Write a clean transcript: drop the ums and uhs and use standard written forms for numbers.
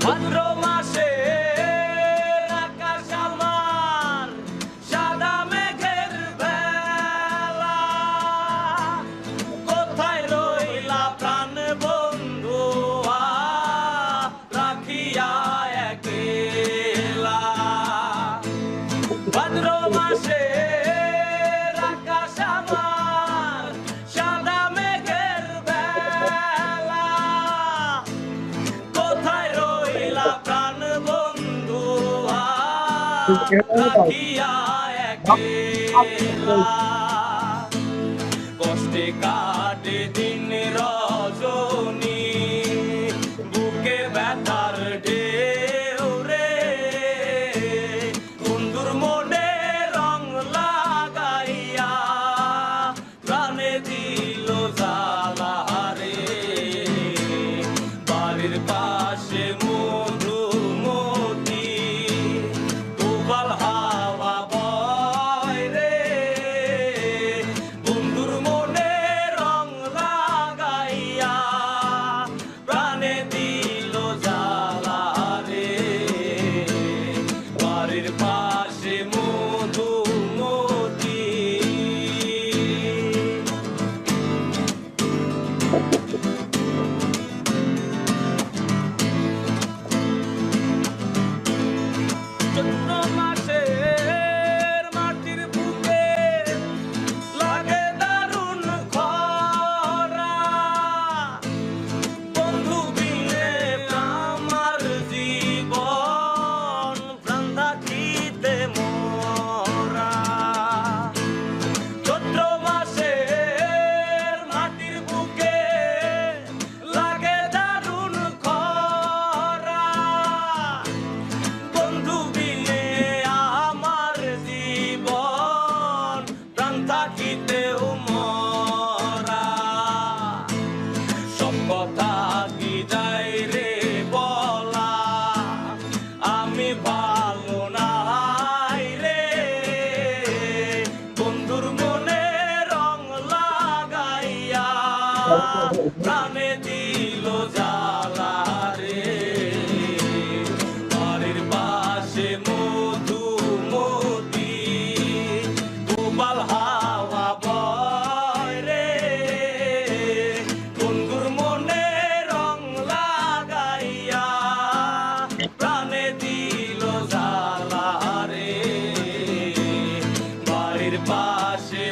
ভাদ্র মাসে আকাশ আমার সাদা মেঘের বেলা, কোথায় রইলা প্রাণ বন্ধু রাখিয়া একলা। ভাদ্র মাসে আকাশ আমার সাদা মেঘের বেলা, কোথায় রইলা প্রাণ বন্ধু রাখিয়া একলা। কষ্টে কাটে দিন রজনী, বুকে ব্যথার ঢেউ রে, বন্ধুর মনে রং লাগাইয়া প্রাণে দিল জ্বালা রে। বাড়ির পাশে মধুমতি, কোপাল হাওয়া বয় রে, বন্ধুর মনে রং লাগাইয়া প্রাণে দিল জ্বালা রে। বাড়ির পাশে মধুমতি। চৈত্র মাসের মাটির বুকে লাগে দারুণ খরা, বন্ধু বিনে আমার জীবন প্রাণ থাকিতে মরা। চৈত্র মাসের মাটির বুকে লাগে দারুণ খরা, বন্ধু বিনে আমার জীবন প্রাণ থাকিতেও মরা। সব কথা কি যাই রে বলা, আমি ভালো নাই রে, বন্ধুর মনে রং লাগাইয়া প্রাণে দিল জ্বালা রে। বাড়ির পাশে মধুমতি, কোপাল হাওয়া বয় রে, বন্ধুর মনে রং লাগাইয়া প্রাণে দিল জ্বালা রে। বাড়ির পাশে